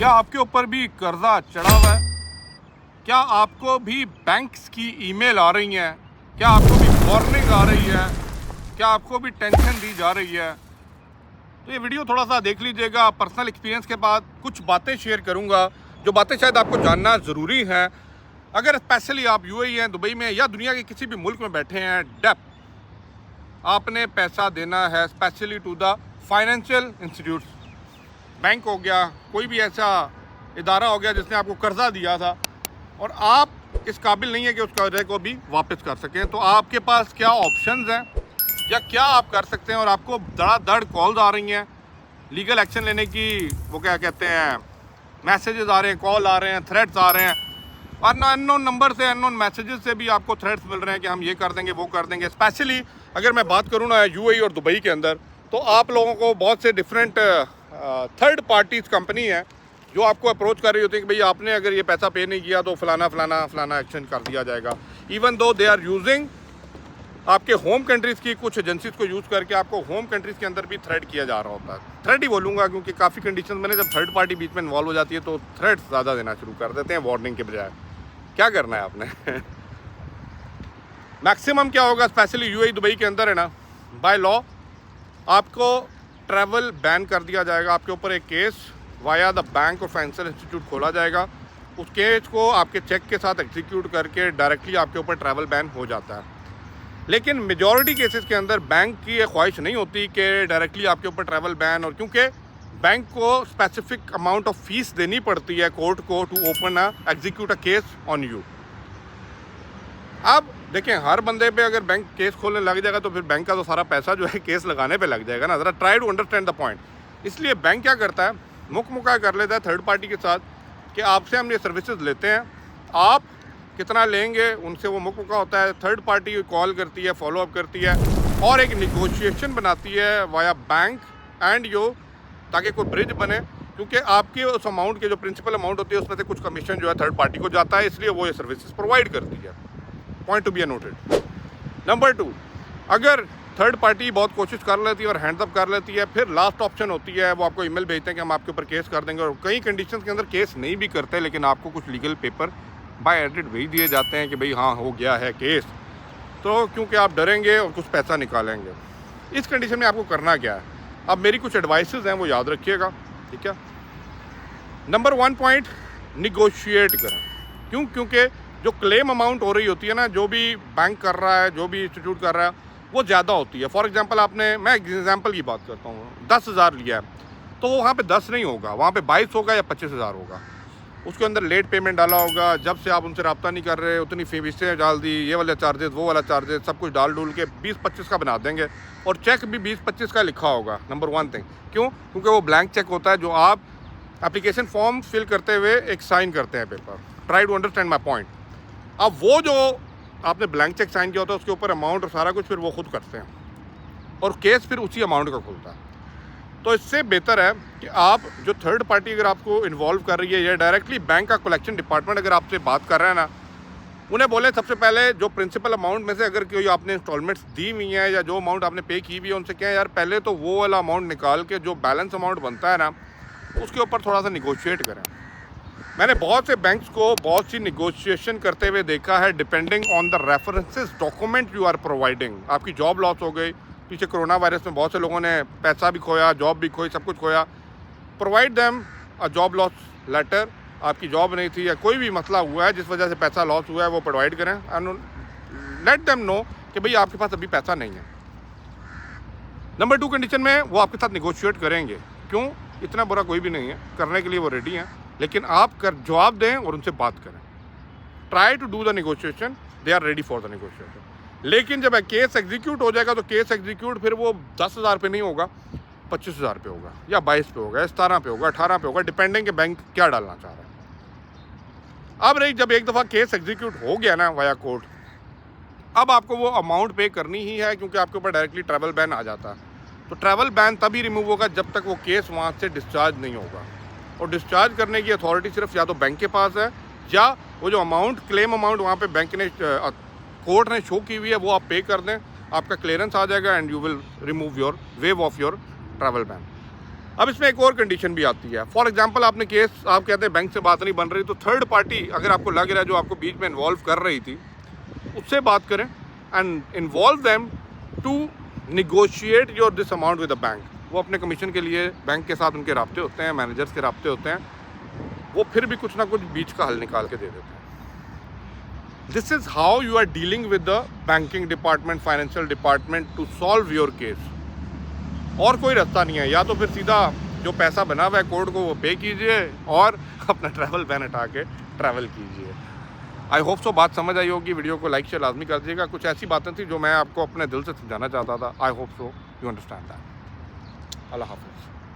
क्या आपके ऊपर भी कर्जा चढ़ा हुआ है? क्या आपको भी बैंक्स की ईमेल आ रही हैं? क्या आपको भी वार्निंग आ रही है? क्या आपको भी टेंशन दी जा रही है? तो ये वीडियो थोड़ा सा देख लीजिएगा। पर्सनल एक्सपीरियंस के बाद कुछ बातें शेयर करूंगा, जो बातें शायद आपको जानना ज़रूरी है। अगर स्पेशली आप यूएई हैं, दुबई में या दुनिया के किसी भी मुल्क में बैठे हैं, डेप आपने पैसा देना है specially to the financial institutes. Bank हो गया, कोई भी ऐसा इदारा हो गया जिसने आपको कर्जा दिया था और आप इस काबिल नहीं है कि उस कर्जे को भी वापस कर सकें, तो आपके पास क्या ऑप्शंस हैं या क्या आप कर सकते हैं? और आपको धड़ाधड़ कॉल्स आ रही हैं लीगल एक्शन लेने की, वो क्या कहते हैं, मैसेजेस आ रहे हैं, कॉल आ रहे हैं, थ्रेट्स आ रहे हैं, और अननोन नंबर से, अननोन मैसेजेस से भी आपको थ्रेट्स मिल रहे हैं कि हम ये कर देंगे, वो कर देंगे। स्पेशली अगर मैं बात करूँ ना यूएई और दुबई के अंदर, तो आप लोगों को बहुत से डिफरेंट थर्ड पार्टीज कंपनी है जो आपको अप्रोच कर रही होती है कि भाई आपने अगर ये पैसा पे नहीं किया तो फलाना फलाना फलाना एक्शन कर दिया जाएगा। Even though they are using आपके होम कंट्रीज़ की कुछ एजेंसीज को यूज़ करके आपको होम कंट्रीज़ के अंदर भी थ्रेड किया जा रहा होता है। थ्रेड ही बोलूँगा क्योंकि काफ़ी कंडीशन में जब थर्ड पार्टी बीच में इन्वॉल्व हो जाती है तो थ्रेड्स ज़्यादा देना शुरू कर देते हैं वार्निंग के बजाय। क्या करना है आपने मैक्सिमम क्या होगा, स्पेशली यूएई दुबई के अंदर है ना, बाय लॉ आपको ट्रैवल बैन कर दिया जाएगा। आपके ऊपर एक केस वाया द बैंक और फाइनेंशियल इंस्टीट्यूट खोला जाएगा। उस केस को आपके चेक के साथ एग्जीक्यूट करके डायरेक्टली आपके ऊपर ट्रैवल बैन हो जाता है। लेकिन मेजॉरिटी केसेस के अंदर बैंक की ये ख्वाहिश नहीं होती कि डायरेक्टली आपके ऊपर ट्रैवल बैन, और क्योंकि बैंक को स्पेसिफिक अमाउंट ऑफ फीस देनी पड़ती है कोर्ट को to open a execute a case on you. अब देखें, हर बंदे पे अगर बैंक केस खोलने लग जाएगा तो फिर बैंक का तो सारा पैसा जो है केस लगाने पे लग जाएगा ना। ज़रा try to understand the point. इसलिए बैंक क्या करता है, मुका कर लेता है थर्ड पार्टी के साथ कि आपसे हम ये सर्विसेज लेते हैं, आप कितना लेंगे, उनसे वो मुका होता है। थर्ड पार्टी कॉल करती है, फॉलो अप करती है और एक निगोशिएशन बनाती है वाया बैंक एंड यू, ताकि कोई ब्रिज बने, क्योंकि आपके उस अमाउंट के जो प्रिंसिपल अमाउंट होती है उसमें से कुछ कमीशन जो है थर्ड पार्टी को जाता है, इसलिए वो ये सर्विसेज प्रोवाइड करती है। Point to be noted. Number 2, अगर थर्ड पार्टी बहुत कोशिश कर लेती है और हैंड्स अप कर लेती है, फिर लास्ट ऑप्शन होती है वो आपको ईमेल भेजते हैं कि हम आपके ऊपर केस कर देंगे, और कई कंडीशंस के अंदर केस नहीं भी करते, लेकिन आपको कुछ लीगल पेपर बाय एडिट भेज दिए जाते हैं कि भाई हाँ हो गया है केस, तो क्योंकि आप डरेंगे और कुछ पैसा निकालेंगे। इस कंडीशन में आपको करना क्या है? अब मेरी कुछ एडवाइसेस हैं वो याद रखिएगा, ठीक है। नंबर 1 पॉइंट, निगोशिएट करें। क्यों? क्योंकि जो क्लेम अमाउंट हो रही होती है ना, जो भी बैंक कर रहा है, जो भी इंस्टीट्यूट कर रहा है, वो ज़्यादा होती है। फॉर एग्जांपल मैं एग्जांपल की बात करता हूँ, 10,000 लिया है तो वहाँ पे 10 नहीं होगा, वहाँ पे 22 होगा या 25,000 होगा। उसके अंदर लेट पेमेंट डाला होगा, जब से आप उनसे रब्ता नहीं कर रहे उतनी फीसें डाल दी, ये वाला चार्जेस, वो वाला चार्जेस, सब कुछ डाल डूल के 20-25 का बना देंगे, और चेक भी 20-25 का लिखा होगा। Number 1 thing. क्यों? क्योंकि वो ब्लैंक चेक होता है जो आप एप्लीकेशन फॉर्म फिल करते हुए एक साइन करते हैं paper. Try to understand my point. अब वो जो आपने ब्लैंक चेक साइन किया होता है उसके ऊपर अमाउंट और सारा कुछ फिर वो खुद करते हैं, और केस फिर उसी अमाउंट का खुलता है। तो इससे बेहतर है कि आप जो थर्ड पार्टी अगर आपको इन्वॉल्व कर रही है या डायरेक्टली बैंक का कलेक्शन डिपार्टमेंट अगर आपसे बात कर रहा है ना, उन्हें बोले सबसे पहले जो प्रिंसिपल अमाउंट में से अगर कोई आपने इंस्टॉलमेंट्स दी हुई हैं या जो अमाउंट आपने पे की हुई है, उनसे क्या यार पहले तो वो वाला अमाउंट निकाल के जो बैलेंस अमाउंट बनता है ना उसके ऊपर थोड़ा सा निगोशिएट करें। मैंने बहुत से बैंक्स को बहुत सी निगोशिएशन करते हुए देखा है, depending on the references document you are providing. आपकी जॉब लॉस हो गई, पीछे कोरोना वायरस में बहुत से लोगों ने पैसा भी खोया, जॉब भी खोई, सब कुछ खोया। Provide them a job loss letter. आपकी जॉब नहीं थी या कोई भी मसला हुआ है जिस वजह से पैसा लॉस हुआ है, वो प्रोवाइड करें एंड लेट देम नो कि भाई आपके पास अभी पैसा नहीं है। नंबर 2 कंडीशन में वो आपके साथ निगोशिएट करेंगे। क्यों? इतना बुरा कोई भी नहीं है, करने के लिए वो रेडी हैं, लेकिन आप जवाब दें और उनसे बात करें। Try to do the negotiation, they are ready for the negotiation. लेकिन जब केस एग्जीक्यूट हो जाएगा तो केस एग्जीक्यूट फिर वो 10,000 पे नहीं होगा, 25,000 पे होगा, या 22 पे होगा, 17 पे होगा, 18 पे होगा, डिपेंडिंग के बैंक क्या डालना चाह रहा है। अब रही जब एक दफ़ा केस एग्जीक्यूट हो गया ना वाया कोर्ट, अब आपको वो अमाउंट पे करनी ही है, क्योंकि आपके ऊपर डायरेक्टली ट्रैवल बैन आ जाता है। तो ट्रैवल बैन तभी रिमूव होगा जब तक वो केस वहाँ से डिस्चार्ज नहीं होगा, और डिस्चार्ज करने की अथॉरिटी सिर्फ या तो बैंक के पास है, या वो जो अमाउंट क्लेम अमाउंट वहाँ पे बैंक ने कोर्ट ने शो की हुई है वो आप पे कर दें, आपका क्लियरेंस आ जाएगा and you will remove your wave of your travel ban. अब इसमें एक और कंडीशन भी आती है। फॉर एग्जांपल आपने केस, आप कहते हैं बैंक से बात नहीं बन रही, तो थर्ड पार्टी अगर आपको लग रहा है जो आपको बीच में इन्वॉल्व कर रही थी, उससे बात करें and involve them to negotiate your this amount with the bank. वो अपने कमीशन के लिए बैंक के साथ उनके राब्ते होते हैं, मैनेजर्स के राब्ते होते हैं, वो फिर भी कुछ ना कुछ बीच का हल निकाल के दे देते हैं। This is how you are dealing with the banking department, financial department to solve your case. और कोई रास्ता नहीं है, या तो फिर सीधा जो पैसा बना हुआ है कोर्ट को वो पे कीजिए और अपना ट्रैवल बैन हटा के ट्रैवल कीजिए। आई होप सो बात समझ आई होगी। वीडियो को लाइक शेयर लाजमी कर दीजिएगा। कुछ ऐसी बातें थी जो मैं आपको अपने दिल से समझाना चाहता था। I hope so you understand that. अल्लाह हाफिज़।